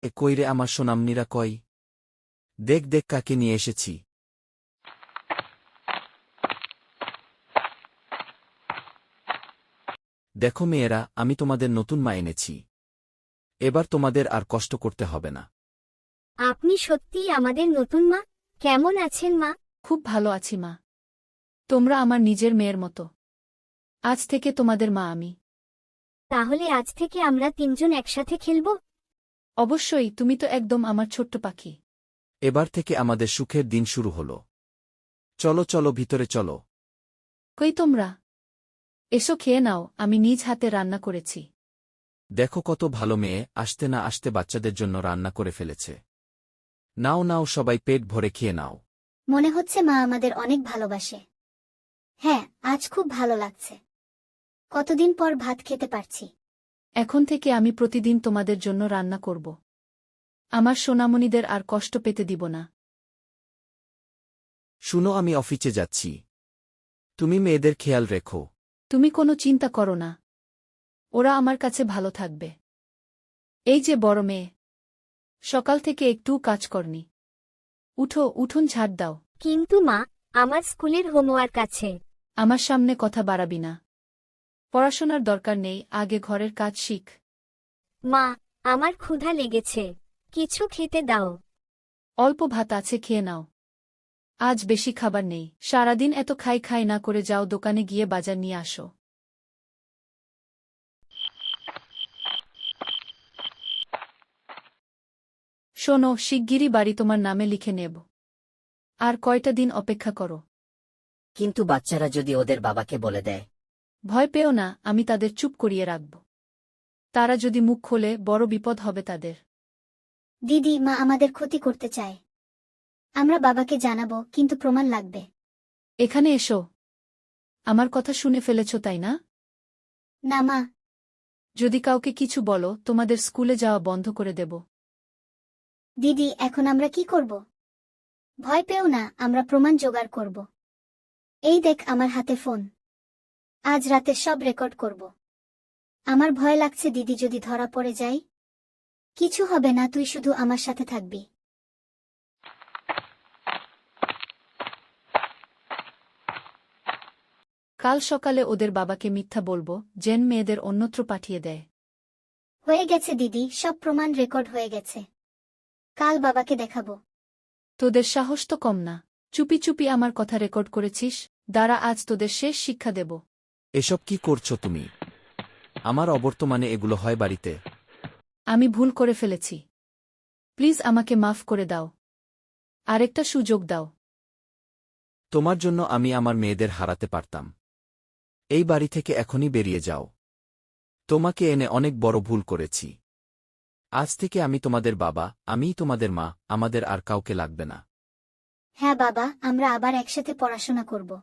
এ কই রে আমার সোনামণিরা কই? দেখ দেখ কাকে নিয়ে এসেছি। দেখো মেয়েরা, আমি তোমাদের নতুন মা এনেছি। এবার তোমাদের আর কষ্ট করতে হবে না। আপনি সত্যিই আমাদের নতুন মা? কেমন আছেন মা? খুব ভালো আছি মা। তোমরা আমার নিজের মেয়ের মতো। আজ থেকে তোমাদের মা আমি। তাহলে আজ থেকে আমরা তিনজন একসাথে খেলব? অবশ্যই, তুমি তো একদম আমার ছোট্ট পাখি। এবার থেকে আমাদের সুখের দিন শুরু হলো। চলো চলো ভিতরে চলো। কই তোমরা? এসো খেয়ে নাও, আমি নিজ হাতে রান্না করেছি। দেখো কত ভালো মেয়ে, আসতে না আসতে বাচ্চাদের জন্য রান্না করে ফেলেছে। নাও নাও সবাই পেট ভরে খেয়ে নাও। মনে হচ্ছে মা আমাদের অনেক ভালোবাসে। হ্যাঁ, আজ খুব ভালো লাগছে। কতদিন পর ভাত খেতে পারছি। এখন থেকে আমি প্রতিদিন তোমাদের জন্য রান্না করব। আমার সোনামণিদের আর কষ্ট পেতে দিব না। শুনো, আমি অফিসে যাচ্ছি। তুমি মেয়েদের খেয়াল রেখো। তুমি কোনো চিন্তা করো না। ওরা আমার কাছে ভালো থাকবে। এই যে বড় মেয়ে, সকাল থেকে একটু কাজ করনি। উঠো, উঠোন ঝাড় দাও। কিন্তু মা, আমার স্কুলের হোমওয়ার্ক আছে। আমার সামনে কথা বাড়াবি না। পড়াশোনার দরকার নেই, আগে ঘরের কাজ শিখ। মা, আমার ক্ষুধা লেগেছে। কিছু খেতে দাও। অল্প ভাত আছে, খেয়ে নাও। আজ বেশি খাবার নেই। সারাদিন এত খাই খাই না করে যাও, দোকানে গিয়ে বাজার নিয়ে আসো। শোনো, শিগগিরই বাড়ি তোমার নামে লিখে নেব। আর কয়টা দিন অপেক্ষা করো। কিন্তু বাচ্চারা যদি ওদের বাবাকে বলে দেয়? ভয় পেও না, আমি তাদের চুপ করিয়ে রাখব। তারা যদি মুখ খোলে, বড় বিপদ হবে তাদের। দিদি, মা আমাদের ক্ষতি করতে চায়। আমরা বাবাকে জানাবো, কিন্তু প্রমাণ লাগবে। এখানে এসো। আমার কথা শুনে ফেলেছ তাই না? না মা। যদি কাউকে কিছু বলো, তোমাদের স্কুলে যাওয়া বন্ধ করে দেব। দিদি, এখন আমরা কি করব? ভয় পেও না, আমরা প্রমাণ জোগাড় করব। এই দেখ আমার হাতে ফোন। আজ রাতে সব রেকর্ড করব। আমার ভয় লাগছে দিদি, যদি ধরা পড়ে যাই। কিছু হবে না, তুই শুধু আমার সাথে থাকবি। কাল সকালে ওদের বাবাকে মিথ্যা বলবো, যেন মেয়েদের অন্যত্র পাঠিয়ে দেয়। হয়ে গেছে দিদি, সব প্রমাণ রেকর্ড হয়ে গেছে। কাল বাবাকে দেখাবো। তোদের সাহস তো কম না। চুপি চুপি আমার কথা রেকর্ড করেছিস। দাঁড়া, আজ তোদের শেষ শিক্ষা দেব। এসব কি করছো তুমি? আমার অবর্তমানে এগুলো হয় বাড়িতে? আমি ভুল করে ফেলেছি। প্লিজ আমাকে মাফ করে দাও। আরেকটা সুযোগ দাও। তোমার জন্য আমি আমার মেয়েদের হারাতে পারতাম। এই বাড়ি থেকে এখনই বেরিয়ে যাও। তোমাকে এনে অনেক বড় ভুল করেছি। আজ থেকে আমি তোমাদের বাবা, আমিই তোমাদের মা, আমাদের আর কাউকে লাগবে না। হ্যাঁ বাবা, আমরা আবার একসাথে পড়াশোনা করব।